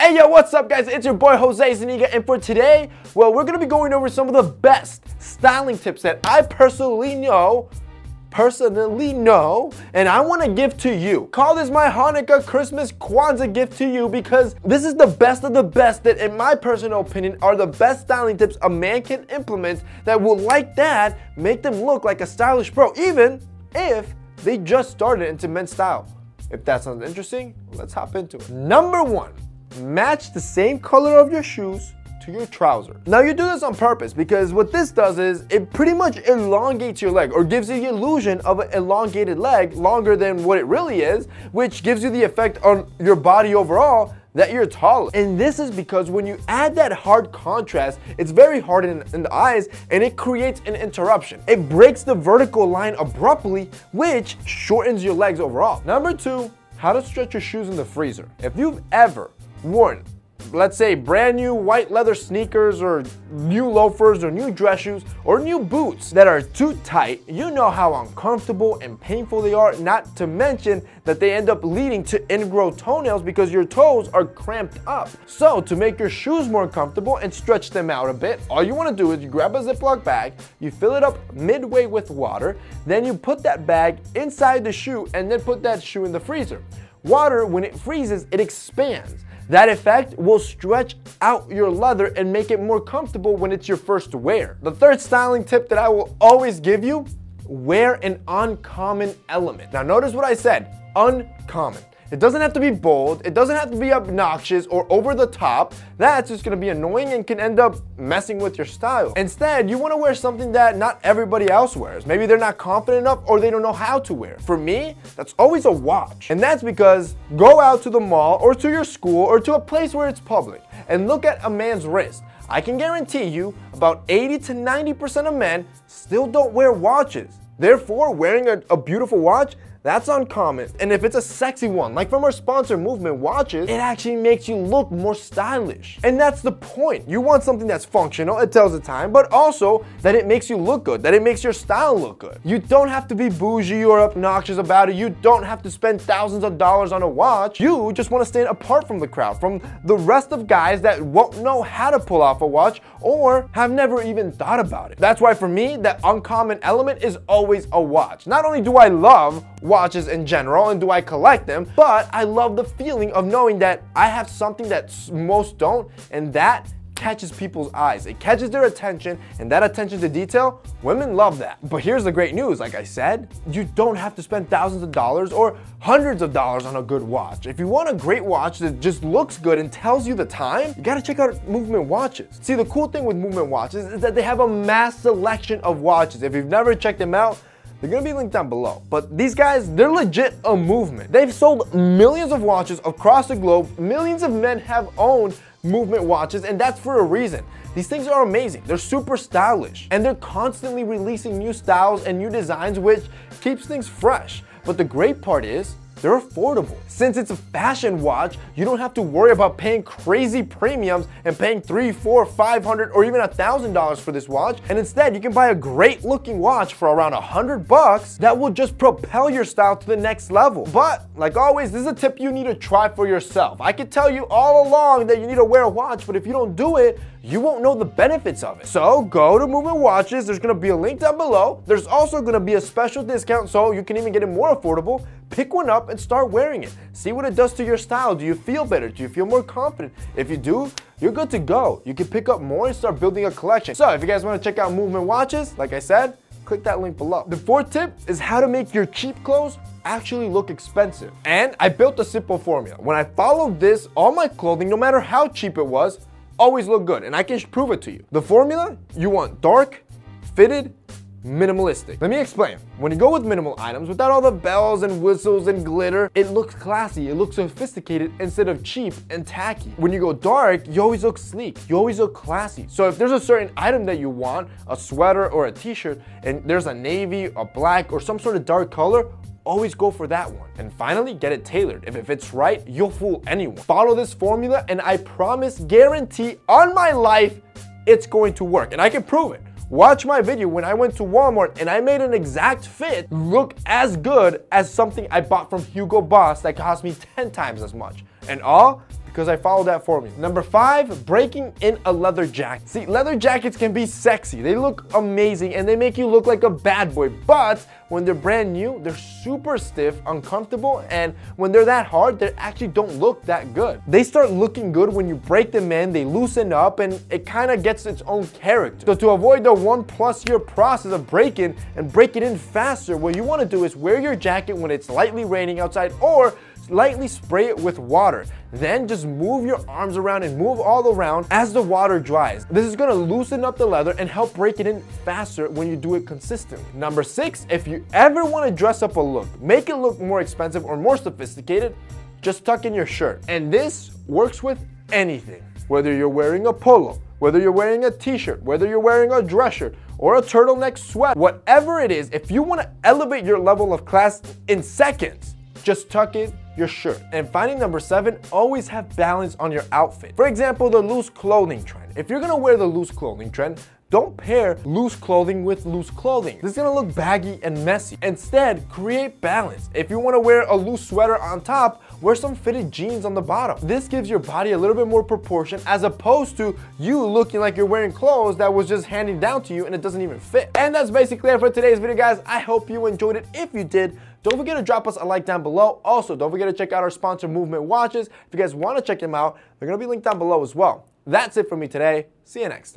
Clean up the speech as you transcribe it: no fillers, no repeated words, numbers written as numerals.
Hey yo, what's up guys? It's your boy Jose Zuniga, and for today, well, we're gonna be going over some of the best styling tips that I personally know, and I want to give to you. Call this my Hanukkah, Christmas, Kwanzaa gift to you, because this is the best of the best that, in my personal opinion, are the best styling tips a man can implement that will, like that, make them look like a stylish bro, even if they just started into men's style. If that sounds interesting, let's hop into it. Number one, match the same color of your shoes to your trousers. Now you do this on purpose because what this does is it pretty much elongates your leg, or gives you the illusion of an elongated leg longer than what it really is, which gives you the effect on your body overall that you're taller. And this is because when you add that hard contrast, it's very hard in the eyes, and it creates an interruption. It breaks the vertical line abruptly, which shortens your legs overall. Number two, how to stretch your shoes in the freezer. If you've ever worn, let's say, brand new white leather sneakers, or new loafers, or new dress shoes, or new boots that are too tight, you know how uncomfortable and painful they are, not to mention that they end up leading to ingrown toenails because your toes are cramped up. So to make your shoes more comfortable and stretch them out a bit, all you want to do is you grab a Ziploc bag, you fill it up midway with water, then you put that bag inside the shoe and then put that shoe in the freezer. Water, when it freezes, it expands. That effect will stretch out your leather and make it more comfortable when it's your first wear. The third styling tip that I will always give you, wear an uncommon element. Now notice what I said, uncommon. It doesn't have to be bold, it doesn't have to be obnoxious or over the top. That's just gonna be annoying and can end up messing with your style. Instead, you wanna wear something that not everybody else wears. Maybe they're not confident enough, or they don't know how to wear. For me, that's always a watch. And that's because go out to the mall or to your school or to a place where it's public and look at a man's wrist. I can guarantee you about 80 to 90% of men still don't wear watches. Therefore, wearing a beautiful watch, that's uncommon. And if it's a sexy one, like from our sponsor Movement Watches, it actually makes you look more stylish. And that's the point. You want something that's functional, it tells the time, but also that it makes you look good, that it makes your style look good. You don't have to be bougie or obnoxious about it. You don't have to spend thousands of dollars on a watch. You just want to stand apart from the crowd, from the rest of guys that won't know how to pull off a watch or have never even thought about it. That's why for me, that uncommon element is always a watch. Not only do I love watches in general and do I collect them, but I love the feeling of knowing that I have something that most don't, and that catches people's eyes. It catches their attention, and that attention to detail, women love that. But here's the great news, like I said, you don't have to spend thousands of dollars or hundreds of dollars on a good watch. If you want a great watch that just looks good and tells you the time, you gotta check out Movement Watches. See, the cool thing with Movement Watches is that they have a mass selection of watches. If you've never checked them out, they're gonna be linked down below. But these guys, they're legit a movement. They've sold millions of watches across the globe. Millions of men have owned Movement Watches, and that's for a reason. These things are amazing. They're super stylish, and they're constantly releasing new styles and new designs, which keeps things fresh. But the great part is, they're affordable. Since it's a fashion watch, you don't have to worry about paying crazy premiums and paying $300, $400, $500, or even $1,000 for this watch. And instead, you can buy a great looking watch for around $100 that will just propel your style to the next level. But like always, this is a tip you need to try for yourself. I could tell you all along that you need to wear a watch, but if you don't do it, you won't know the benefits of it. So go to Movement Watches. There's gonna be a link down below. There's also gonna be a special discount, so you can even get it more affordable. Pick one up and start wearing it. See what it does to your style. Do you feel better? Do you feel more confident? If you do, you're good to go. You can pick up more and start building a collection. So if you guys want to check out Movement Watches, like I said, click that link below. The fourth tip is how to make your cheap clothes actually look expensive. And I built a simple formula. When I followed this, all my clothing, no matter how cheap it was, always look good, and I can prove it to you. The formula, you want dark, fitted, minimalistic. Let me explain. When you go with minimal items, without all the bells and whistles and glitter, it looks classy, it looks sophisticated instead of cheap and tacky. When you go dark, you always look sleek, you always look classy. So if there's a certain item that you want, a sweater or a t-shirt, and there's a navy, a black, or some sort of dark color, always go for that one. And finally, get it tailored. If it fits right, you'll fool anyone. Follow this formula, and I promise, guarantee on my life, it's going to work. And I can prove it. Watch my video when I went to Walmart and I made an exact fit look as good as something I bought from Hugo Boss that cost me 10 times as much. And all because I followed that formula. Number 5, breaking in a leather jacket. See, leather jackets can be sexy. They look amazing and they make you look like a bad boy, but when they're brand new, they're super stiff, uncomfortable, and when they're that hard, they actually don't look that good. They start looking good when you break them in, they loosen up, and it kind of gets its own character. So to avoid the 1+ year process of breaking and break it in faster, what you want to do is wear your jacket when it's lightly raining outside, or lightly spray it with water. Then just move your arms around and move all around as the water dries. This is going to loosen up the leather and help break it in faster when you do it consistently. Number 6, if you ever want to dress up a look, make it look more expensive or more sophisticated, just tuck in your shirt. And this works with anything. Whether you're wearing a polo, whether you're wearing a t-shirt, whether you're wearing a dress shirt or a turtleneck sweater, whatever it is, if you want to elevate your level of class in seconds, just tuck in your shirt. And finding number 7, always have balance on your outfit. For example, the loose clothing trend. If you're gonna wear the loose clothing trend, don't pair loose clothing with loose clothing. This is gonna look baggy and messy. Instead, create balance. If you wanna wear a loose sweater on top, wear some fitted jeans on the bottom. This gives your body a little bit more proportion as opposed to you looking like you're wearing clothes that was just handed down to you and it doesn't even fit. And that's basically it for today's video, guys. I hope you enjoyed it. If you did, don't forget to drop us a like down below. Also, don't forget to check out our sponsor, Movement Watches. If you guys wanna check them out, they're gonna be linked down below as well. That's it for me today. See you next time.